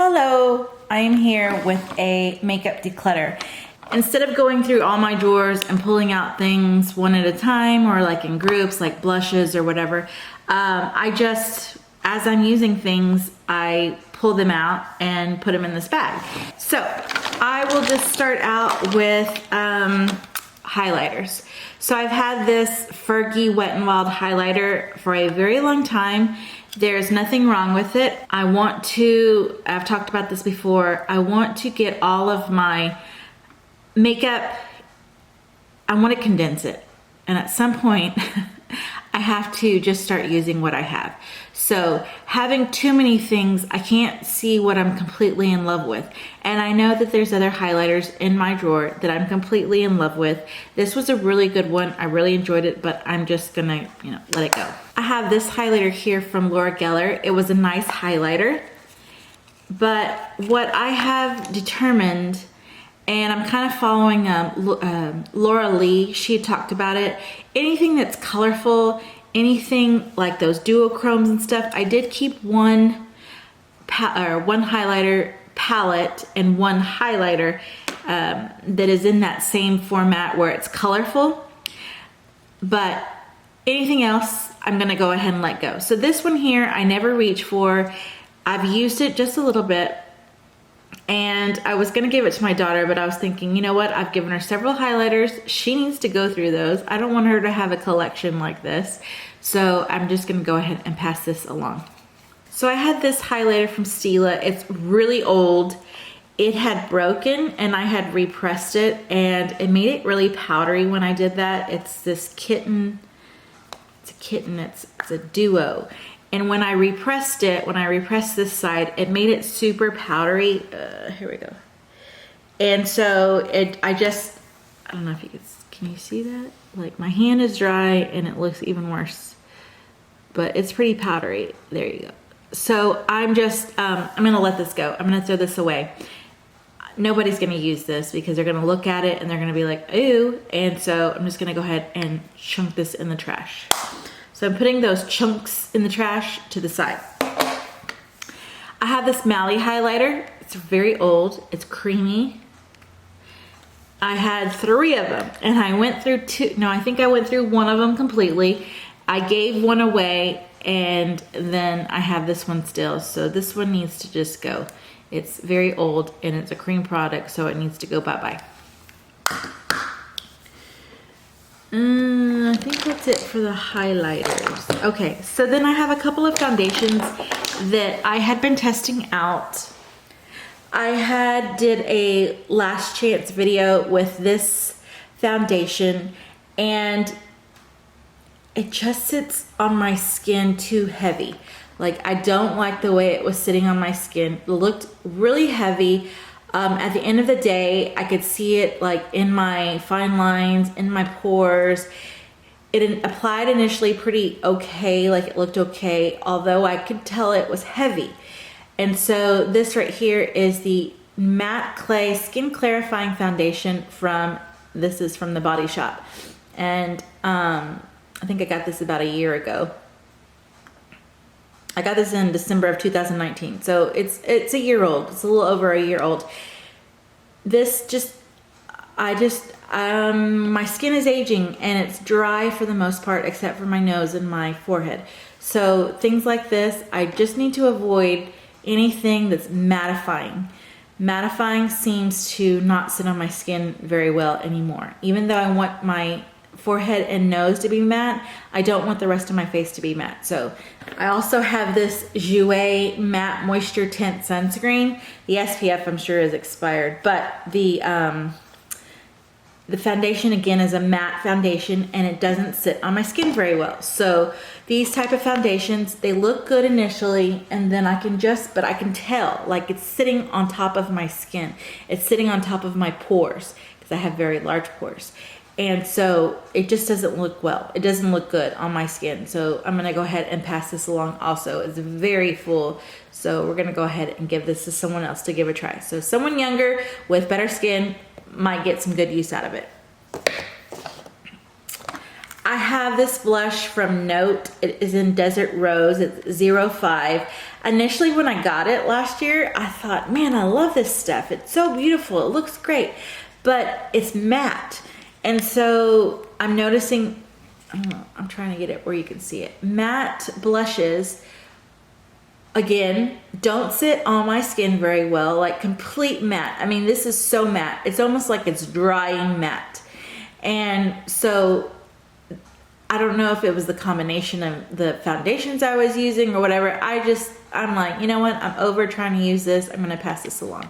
Hello, I am here with a makeup declutter. Instead of going through all my drawers and pulling out things one at a time or like in groups like blushes or whatever, I just, as I'm using things, I pull them out and put them in this bag. So I will just start out with highlighters. So I've had this Fergie Wet n Wild highlighter for a very long time. There's nothing wrong with it. I've talked about this before, I want to get all of my makeup, I want to condense it. And at some point, I have to just start using what I have. So having too many things, I can't see what I'm completely in love with. And I know that there's other highlighters in my drawer that I'm completely in love with. This was a really good one. I really enjoyed it, but I'm just gonna, let it go. I have this highlighter here from Laura Geller. It was a nice highlighter, but what I have determined, and I'm kind of following Laura Lee, she talked about it, anything that's colorful, anything like those duochromes and stuff. I did keep one highlighter palette and one highlighter that is in that same format where it's colorful, but anything else I'm gonna go ahead and let go. So this one here I never reach for. I've used it just a little bit, and I was gonna give it to my daughter, but I was thinking, you know what, I've given her several highlighters. She needs to go through those. I don't want her to have a collection like this. So I'm just gonna go ahead and pass this along. So I had this highlighter from Stacie. It's really old. It had broken and I had repressed it, and it made it really powdery when I did that. It's this kitten, it's a duo. And when I repressed this side, it made it super powdery. Here we go. And so I don't know if you can you see that? Like my hand is dry and it looks even worse, but it's pretty powdery. There you go. So I'm gonna let this go. I'm gonna throw this away. Nobody's gonna use this because they're gonna look at it and they're gonna be like, ooh. And so I'm just gonna go ahead and chunk this in the trash. So I'm putting those chunks in the trash to the side. I have this Mally highlighter. It's very old, it's creamy. I had 3 of them and I went through I think I went through one of them completely. I gave one away, and then I have this one still. So this one needs to just go. It's very old and it's a cream product, so it needs to go bye-bye. I think that's it for the highlighters. Okay, so then I have a couple of foundations that I had been testing out. I did a last chance video with this foundation, and it just sits on my skin too heavy. Like, I don't like the way it was sitting on my skin. It looked really heavy. At the end of the day, I could see it like in my fine lines, in my pores. It applied initially pretty okay, like it looked okay, although I could tell it was heavy. And so this right here is the Matte Clay Skin Clarifying Foundation this is from the Body Shop. And I think I got this about a year ago. I got this in December of 2019. So it's a year old. It's a little over a year old. My skin is aging and it's dry for the most part, except for my nose and my forehead. So things like this, I just need to avoid anything that's mattifying. Mattifying seems to not sit on my skin very well anymore. Even though I want my forehead and nose to be matte, I don't want the rest of my face to be matte. So I also have this Jouer Matte Moisture Tint Sunscreen. The SPF I'm sure is expired, but the foundation again is a matte foundation and it doesn't sit on my skin very well. So these type of foundations, they look good initially, and then I can tell like it's sitting on top of my skin. It's sitting on top of my pores because I have very large pores. And so it just doesn't look well. It doesn't look good on my skin. So I'm gonna go ahead and pass this along also. It's very full. So we're gonna go ahead and give this to someone else to give a try. So someone younger with better skin might get some good use out of it. I have this blush from Note. It is in Desert Rose. It's 05. Initially when I got it last year, I thought, man, I love this stuff. It's so beautiful, it looks great, but it's matte. And so I'm noticing, I'm trying to get it where you can see it. Matte blushes, again, don't sit on my skin very well, like complete matte. I mean, this is so matte. It's almost like it's drying matte. And so I don't know if it was the combination of the foundations I was using or whatever. I'm like, you know what? I'm over trying to use this. I'm gonna pass this along.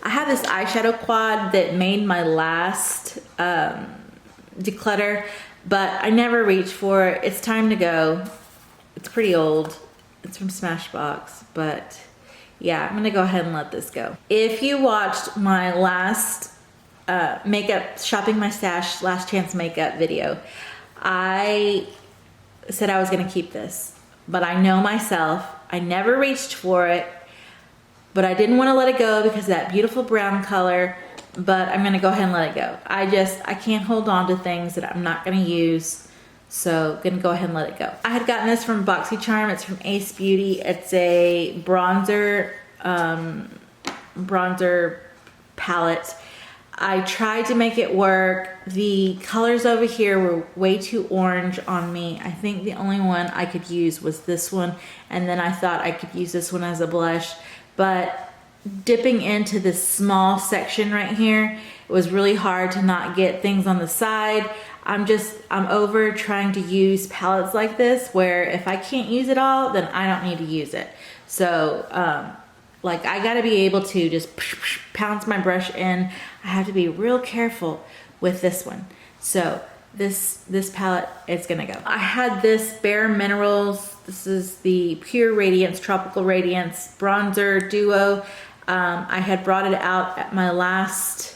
I have this eyeshadow quad that made my last declutter, but I never reached for it. It's time to go. It's pretty old. It's from Smashbox, but yeah, I'm gonna go ahead and let this go. If you watched my last makeup, shopping my stash, last chance makeup video, I said I was gonna keep this, but I know myself, I never reached for it, but I didn't wanna let it go because of that beautiful brown color, but I'm gonna go ahead and let it go. I can't hold on to things that I'm not gonna use, so gonna go ahead and let it go. I had gotten this from BoxyCharm, it's from Ace Beauty. It's a bronzer, bronzer palette. I tried to make it work. The colors over here were way too orange on me. I think the only one I could use was this one, and then I thought I could use this one as a blush, but dipping into this small section right here, it was really hard to not get things on the side. I'm over trying to use palettes like this where if I can't use it all, then I don't need to use it. So, like I gotta be able to just pounce my brush in. I have to be real careful with this one. So this palette is gonna go. I had this Bare Minerals. This is the Pure Radiance, Tropical Radiance Bronzer Duo. I had brought it out at my last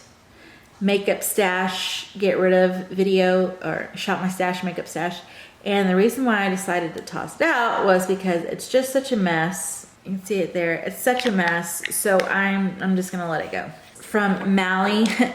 makeup stash, get rid of video, or shop my stash, makeup stash. And the reason why I decided to toss it out was because it's just such a mess. You can see it there. It's such a mess. So I'm just gonna let it go. From Milani.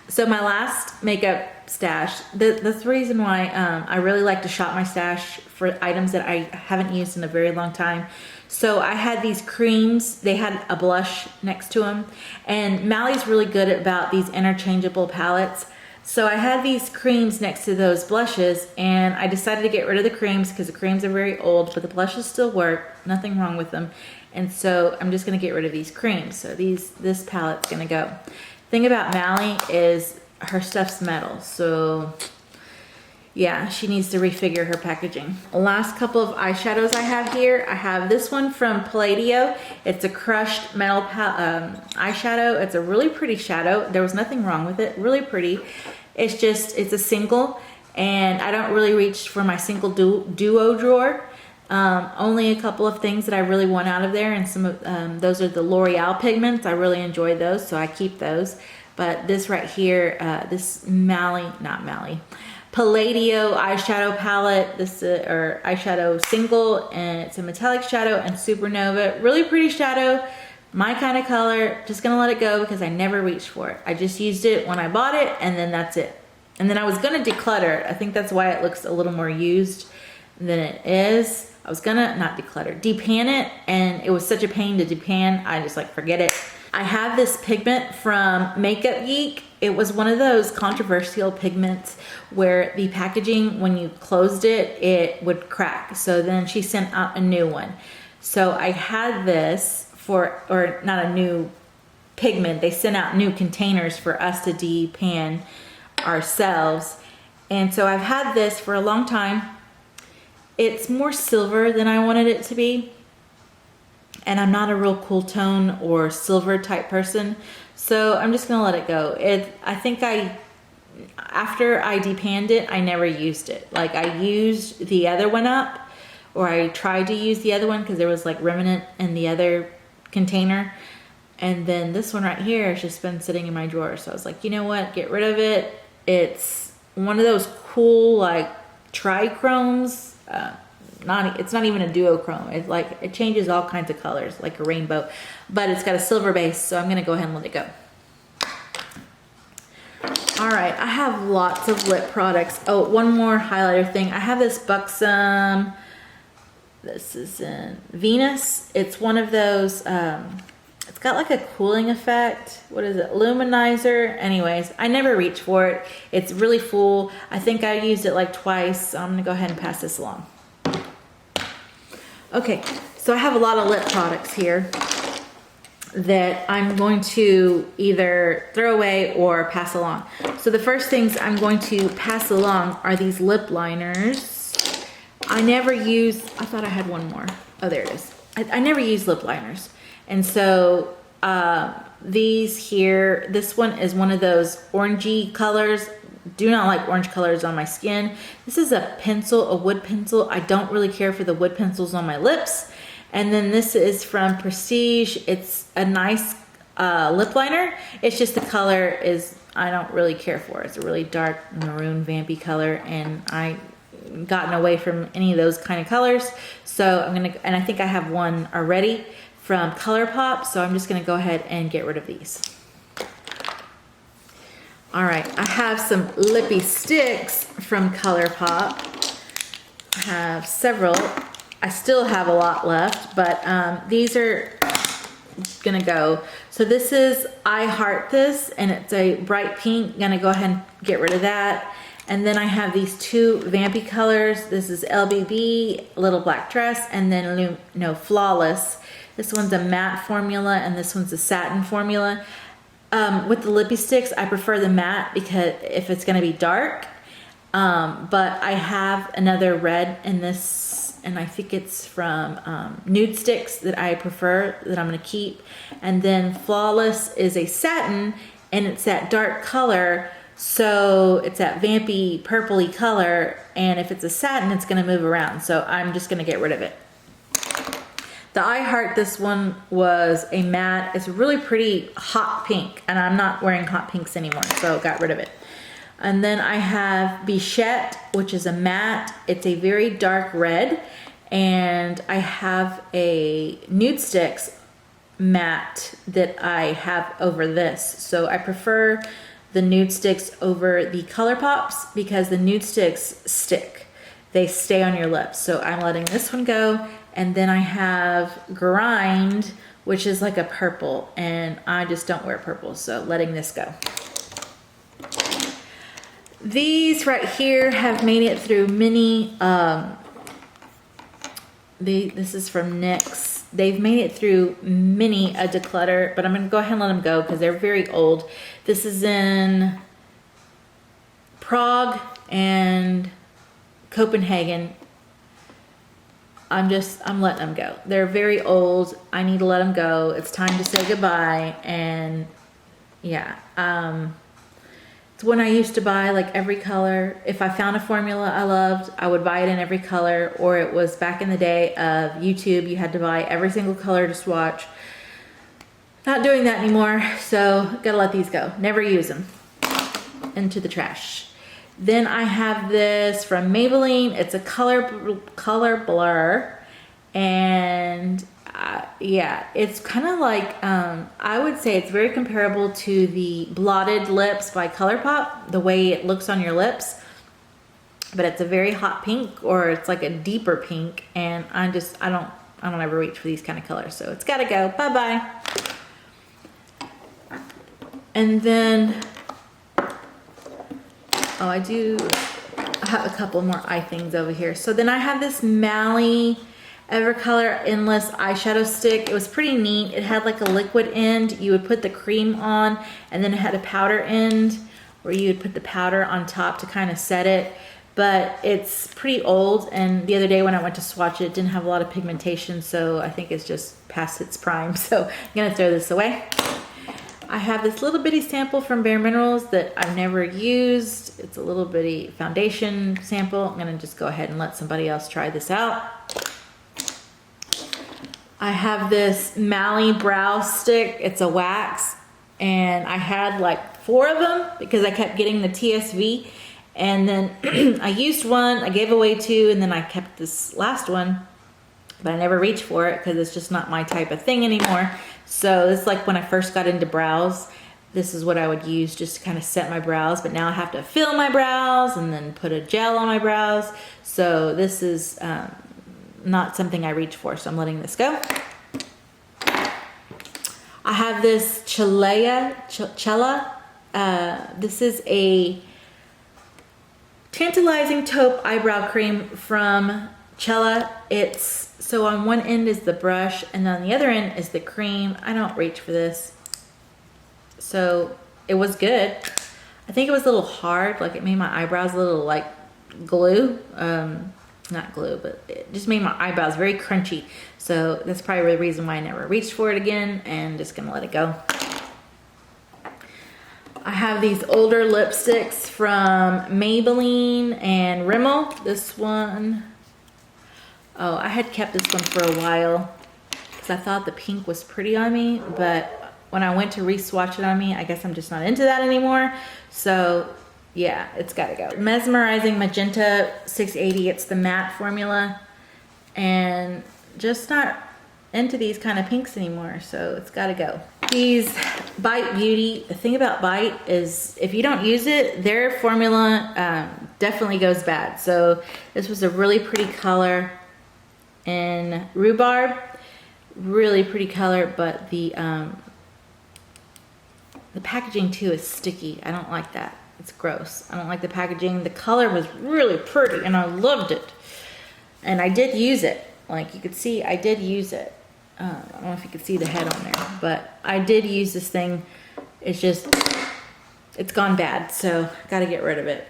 So my last makeup stash, that's the reason why I really like to shop my stash for items that I haven't used in a very long time. So I had these creams, they had a blush next to them, and Milani's really good about these interchangeable palettes. So I had these creams next to those blushes, and I decided to get rid of the creams because the creams are very old, but the blushes still work, nothing wrong with them. And so I'm just gonna get rid of these creams. So this palette's gonna go. Thing about Milani is her stuff's metal, so yeah, she needs to refigure her packaging. The last couple of eyeshadows I have here, I have this one from Palladio. It's a crushed metal eyeshadow. It's a really pretty shadow. There was nothing wrong with it, really pretty. It's a single, and I don't really reach for my single duo drawer. Only a couple of things that I really want out of there, and some of those are the L'Oreal pigments. I really enjoy those, so I keep those. But this right here, this Palladio eyeshadow palette, or eyeshadow single, and it's a metallic shadow and supernova. Really pretty shadow, my kind of color. Just gonna let it go because I never reached for it. I just used it when I bought it, and then that's it. And then I was gonna declutter it. I think that's why it looks a little more used than it is. I was gonna, not declutter, depan it, and it was such a pain to depan. I just like, forget it. I have this pigment from Makeup Geek. It was one of those controversial pigments where the packaging, when you closed it, it would crack. So then she sent out a new one. So I had this or not a new pigment, they sent out new containers for us to depan ourselves. And so I've had this for a long time. It's more silver than I wanted it to be. And I'm not a real cool tone or silver type person. So I'm just gonna let it go. I think after I depanned it, I never used it. Like I used the other one up, or I tried to use the other one because there was like remnant in the other container. And then this one right here has just been sitting in my drawer. So I was like, you know what, get rid of it. It's one of those cool like trichromes. It's not even a duochrome. It's like, it changes all kinds of colors, like a rainbow, but it's got a silver base, so I'm gonna go ahead and let it go. All right, I have lots of lip products. Oh, one more highlighter thing. I have this Buxom This is in Venus. It's one of those, it's got like a cooling effect. What is it? Luminizer. Anyways, I never reach for it. It's really full. I think I used it like twice. So I'm gonna go ahead and pass this along. Okay, so I have a lot of lip products here that I'm going to either throw away or pass along. So the first things I'm going to pass along are these lip liners. I never use, I thought I had one more. Oh, there it is. I never use lip liners. And so these here, this one is one of those orangey colors. Do not like orange colors on my skin. This is a pencil, a wood pencil. I don't really care for the wood pencils on my lips. And then this is from Prestige. It's a nice lip liner. It's just the color is, I don't really care for. It's a really dark maroon vampy color, and I gotten away from any of those kind of colors. So I'm gonna, and I think I have one already from ColourPop, so I'm just gonna go ahead and get rid of these. All right, I have some lippy sticks from ColourPop. I have several. I still have a lot left, but these are gonna go. So this is I Heart This, and it's a bright pink. Gonna go ahead and get rid of that. And then I have these two vampy colors. This is LBB, Little Black Dress, and then Flawless. This one's a matte formula, and this one's a satin formula. With the lippy sticks, I prefer the matte because if it's gonna be dark. But I have another red in this, and I think it's from Nude Sticks that I prefer, that I'm gonna keep. And then Flawless is a satin, and it's that dark color. So it's that vampy purpley color, and if it's a satin, it's gonna move around. So I'm just gonna get rid of it. The I Heart This one was a matte. It's a really pretty hot pink, and I'm not wearing hot pinks anymore, so got rid of it. And then I have Bichette, which is a matte. It's a very dark red, and I have a Nude Sticks matte that I have over this. So I prefer the Nude Sticks over the ColourPops because the Nude Sticks stick. They stay on your lips. So I'm letting this one go. And then I have Grind, which is like a purple, and I just don't wear purple, so letting this go. These right here have made it through many, this is from NYX. They've made it through many a declutter, but I'm gonna go ahead and let them go because they're very old. This is in Prague and Copenhagen. I'm letting them go. They're very old. I need to let them go. It's time to say goodbye. And yeah, it's when I used to buy like every color. If I found a formula I loved, I would buy it in every color. Or it was back in the day of YouTube, you had to buy every single color to swatch. Not doing that anymore, so gotta let these go. Never use them. Into the trash. Then I have this from Maybelline. It's a color blur, and yeah, it's kind of like I would say it's very comparable to the Blotted Lips by ColourPop, the way it looks on your lips, but it's a very hot pink, or it's like a deeper pink, and I don't ever reach for these kind of colors, so it's gotta go. Bye bye. And then I do have a couple more eye things over here. So then I have this Mally Evercolor Endless Eyeshadow Stick. It was pretty neat. It had like a liquid end. You would put the cream on, and then it had a powder end where you would put the powder on top to kind of set it. But it's pretty old, and the other day when I went to swatch it, it didn't have a lot of pigmentation, so I think it's just past its prime. So I'm gonna throw this away. I have this little bitty sample from Bare Minerals that I've never used. It's a little bitty foundation sample. I'm gonna just go ahead and let somebody else try this out. I have this Mally Brow Stick. It's a wax, and I had like 4 of them because I kept getting the TSV, and then I used one, I gave away 2, and then I kept this last one, but I never reached for it because it's just not my type of thing anymore. So it's like when I first got into brows, this is what I would use just to kind of set my brows, but now I have to fill my brows and then put a gel on my brows. So this is not something I reach for, so I'm letting this go. I have this Cella. This is a Tantalizing Taupe eyebrow cream from Cella. It's, so on one end is the brush and on the other end is the cream. I don't reach for this. So it was good. I think it was a little hard, like it made my eyebrows a little like glue. Not glue, but it just made my eyebrows very crunchy. So that's probably the reason why I never reached for it again, and just gonna let it go. I have these older lipsticks from Maybelline and Rimmel. This one, oh, I had kept this one for a while because I thought the pink was pretty on me, but when I went to re-swatch it on me, I guess I'm just not into that anymore. So yeah, it's gotta go. Mesmerizing Magenta 680, it's the matte formula, and just not into these kind of pinks anymore, so it's gotta go. These Bite Beauty, the thing about Bite is if you don't use it, their formula definitely goes bad. So this was a really pretty color in Rhubarb, really pretty color, but the packaging too is sticky. I don't like that. It's gross. I don't like the packaging. The color was really pretty and I loved it. And I did use it. Like you could see, I did use it. I don't know if you could see the head on there, but I did use this thing. It's just, it's gone bad, so gotta get rid of it.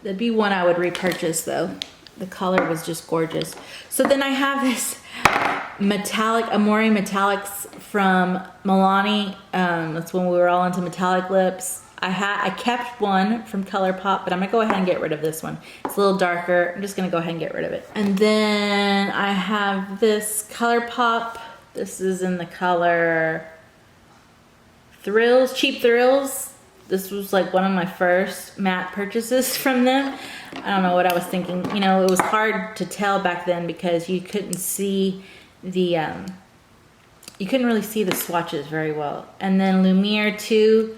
That'd be one I would repurchase though. The color was just gorgeous. So then I have this metallic, Amore metallics from Milani. That's when we were all into metallic lips. I kept one from ColourPop, but I'm gonna go ahead and get rid of this one. It's a little darker. I'm just gonna go ahead and get rid of it. And then I have this ColourPop. This is in the color Thrills, Cheap Thrills. This was like one of my first matte purchases from them. I don't know what I was thinking. You know, it was hard to tell back then because you couldn't see the, you couldn't really see the swatches very well. And then Lumiere 2.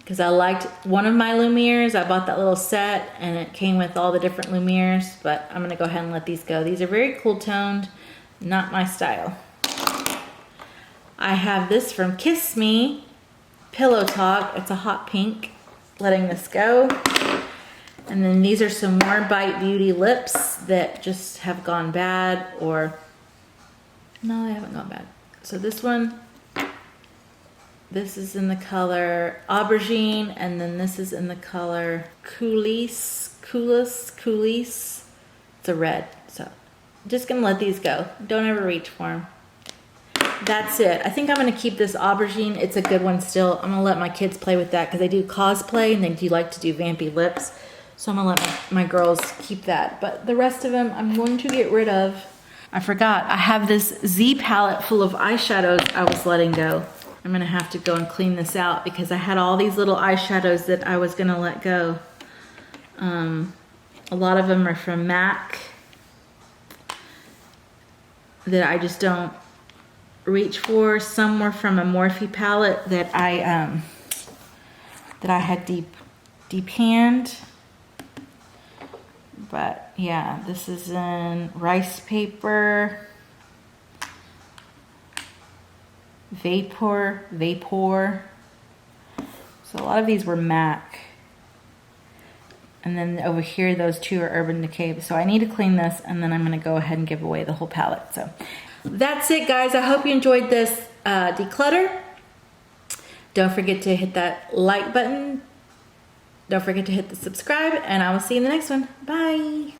Because I liked one of my Lumieres. I bought that little set and it came with all the different Lumieres, but I'm gonna go ahead and let these go. These are very cool toned, not my style. I have this from Kiss Me, Pillow Talk. It's a hot pink, letting this go. And then these are some more Bite Beauty lips that just have gone bad, or, no, they haven't gone bad. So this one, this is in the color Aubergine, and then this is in the color Coulis. It's a red, so I'm just gonna let these go. Don't ever reach for them. That's it. I think I'm gonna keep this Aubergine. It's a good one still. I'm gonna let my kids play with that because they do cosplay and they do like to do vampy lips. So I'm gonna let my girls keep that. But the rest of them I'm going to get rid of. I forgot, I have this Z palette full of eyeshadows I was letting go. I'm gonna have to go and clean this out because I had all these little eyeshadows that I was gonna let go. A lot of them are from MAC that I just don't reach for. Some were from a Morphe palette that I had deep-panned. But yeah, this is in Rice Paper, Vapor. So a lot of these were MAC. And then over here, those two are Urban Decay. So I need to clean this, and then I'm gonna go ahead and give away the whole palette. So that's it, guys. I hope you enjoyed this declutter. Don't forget to hit that like button. Don't forget to hit the subscribe, and I will see you in the next one. Bye.